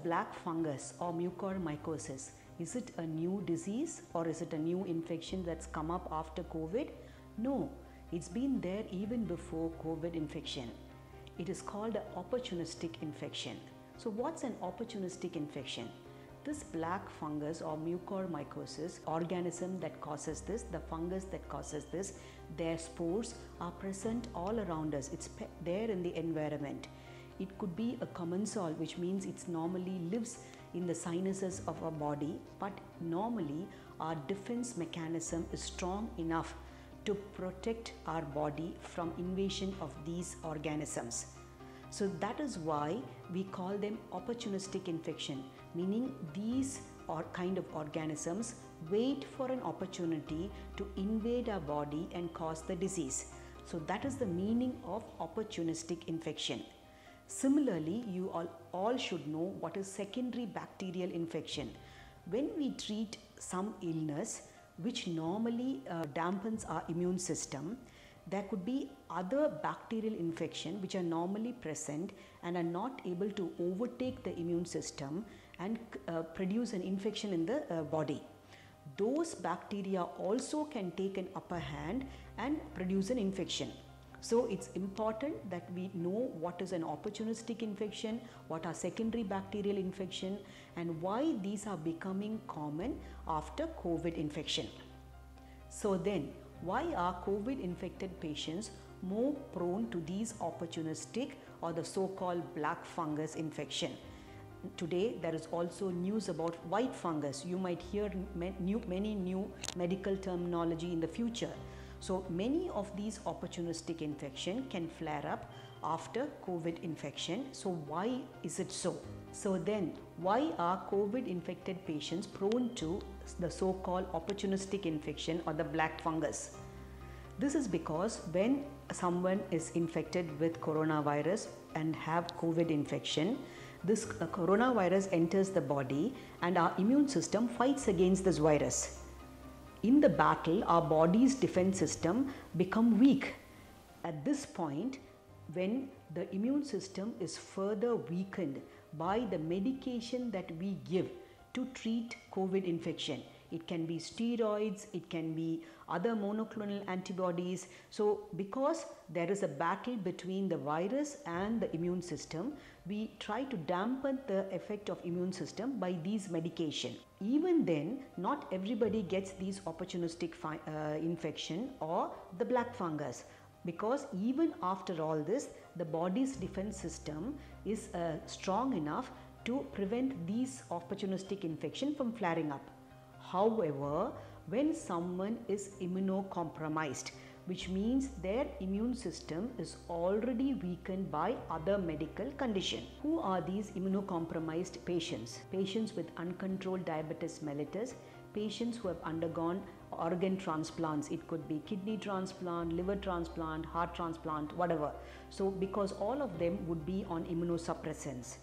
black fungus or mucormycosis? Is it a new disease or is it a new infection that's come up after COVID? No, it's been there even before COVID infection. It is called an opportunistic infection. So what's an opportunistic infection? This black fungus or mucormycosis organism that causes this, the fungus that causes this, their spores are present all around us. It's there in the environment. It could be a commensal, which means it normally lives in the sinuses of our body, but normally our defense mechanism is strong enough to protect our body from invasion of these organisms. So that is why we call them opportunistic infection, meaning these kind of organisms wait for an opportunity to invade our body and cause the disease. So that is the meaning of opportunistic infection. Similarly, you all should know what is secondary bacterial infection. When we treat some illness which normally dampens our immune system, there could be other bacterial infection which are normally present and are not able to overtake the immune system and produce an infection in the body. Those bacteria also can take an upper hand and produce an infection. So it's important that we know what is an opportunistic infection, what are secondary bacterial infection, and why these are becoming common after COVID infection. So then, why are COVID infected patients more prone to these opportunistic or the so-called black fungus infection? Today there is also news about white fungus. You might hear many new medical terminology in the future. So many of these opportunistic infection can flare up after COVID infection. So why is it so? So then, why are COVID infected patients prone to the so-called opportunistic infection or the black fungus? This is because when someone is infected with coronavirus and have COVID infection, this coronavirus enters the body and our immune system fights against this virus. In the battle, our body's defense system become weak. At this point, when the immune system is further weakened by the medication that we give to treat COVID infection, it can be steroids, it can be other monoclonal antibodies. So because there is a battle between the virus and the immune system, we try to dampen the effect of immune system by these medication. Even then, not everybody gets these opportunistic infection or the black fungus, because even after all this, the body's defense system is strong enough to prevent these opportunistic infection from flaring up. However, when someone is immunocompromised, which means their immune system is already weakened by other medical condition. Who are these immunocompromised patients? Patients with uncontrolled diabetes mellitus, patients who have undergone organ transplants. It could be kidney transplant, liver transplant, heart transplant, whatever. So because all of them would be on immunosuppressants.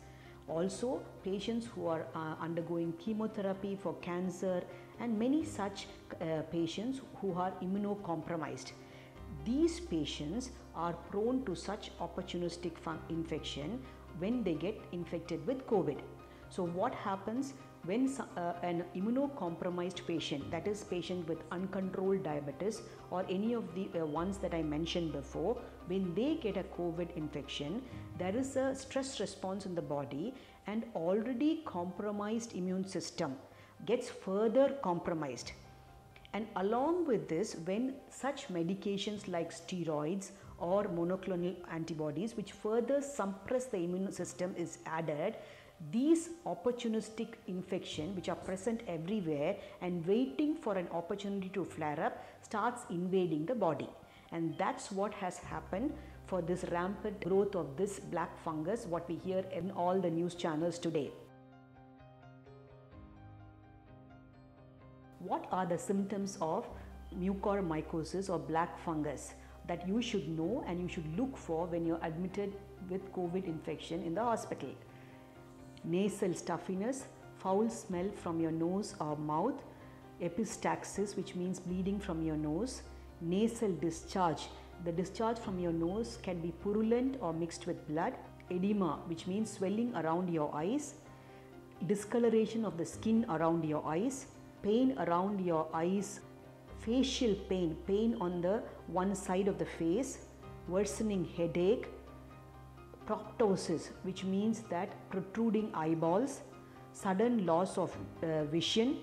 Also, patients who are undergoing chemotherapy for cancer and many such patients who are immunocompromised. These patients are prone to such opportunistic infection when they get infected with COVID. So what happens when an immunocompromised patient, that is patient with uncontrolled diabetes or any of the ones that I mentioned before, when they get a COVID infection, there is a stress response in the body and already compromised immune system gets further compromised. And along with this, when such medications like steroids or monoclonal antibodies which further suppress the immune system is added, these opportunistic infection which are present everywhere and waiting for an opportunity to flare up starts invading the body. And that's what has happened for this rampant growth of this black fungus, what we hear in all the news channels today. What are the symptoms of mucormycosis or black fungus that you should know and you should look for when you're admitted with COVID infection in the hospital? Nasal stuffiness, foul smell from your nose or mouth, epistaxis, which means bleeding from your nose, nasal discharge. The discharge from your nose can be purulent or mixed with blood, edema, which means swelling around your eyes, discoloration of the skin around your eyes, pain around your eyes, facial pain, pain on the one side of the face, worsening headache, proptosis, which means that protruding eyeballs, sudden loss of vision,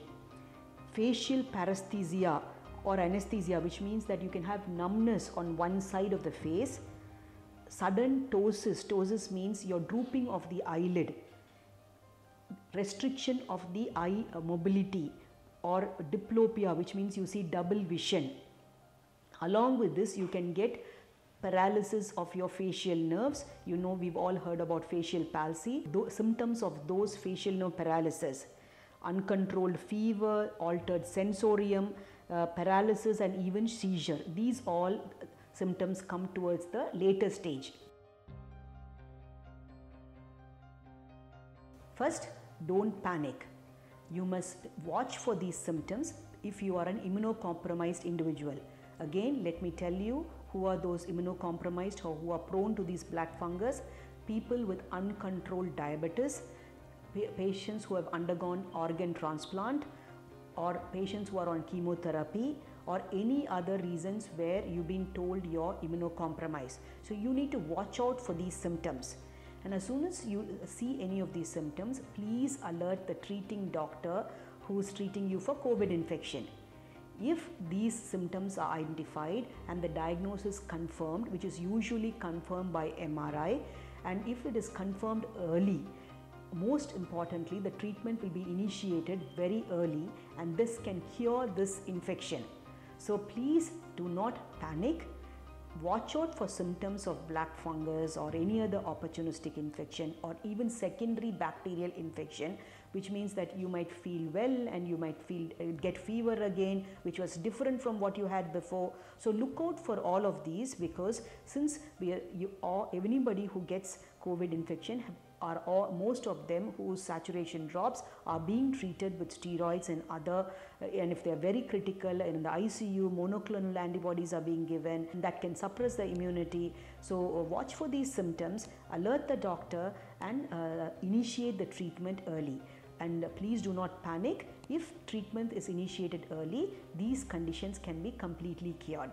facial paresthesia or anesthesia, which means that you can have numbness on one side of the face, sudden ptosis, ptosis means your drooping of the eyelid, restriction of the eye mobility, or diplopia, which means you see double vision. Along with this, you can get paralysis of your facial nerves. You know, we've all heard about facial palsy. Symptoms of those facial nerve paralysis: uncontrolled fever, altered sensorium, paralysis, and even seizure. These all symptoms come towards the later stage. First, don't panic. You must watch for these symptoms if you are an immunocompromised individual. Again, let me tell you who are those immunocompromised or who are prone to these black fungus: people with uncontrolled diabetes, patients who have undergone organ transplant, or patients who are on chemotherapy, or any other reasons where you've been told you're immunocompromised. So you need to watch out for these symptoms. And as soon as you see any of these symptoms, please alert the treating doctor who is treating you for COVID infection. If these symptoms are identified and the diagnosis confirmed, which is usually confirmed by MRI, and if it is confirmed early, most importantly, the treatment will be initiated very early, and this can cure this infection. So please do not panic. Watch out for symptoms of black fungus or any other opportunistic infection, or even secondary bacterial infection, which means that you might feel well and you might get fever again, which was different from what you had before. So look out for all of these, because since anybody who gets COVID infection most of them whose saturation drops are being treated with steroids and other, and if they are very critical in the ICU, monoclonal antibodies are being given that can suppress the immunity. So watch for these symptoms, alert the doctor, and initiate the treatment early. And please do not panic. If treatment is initiated early, these conditions can be completely cured.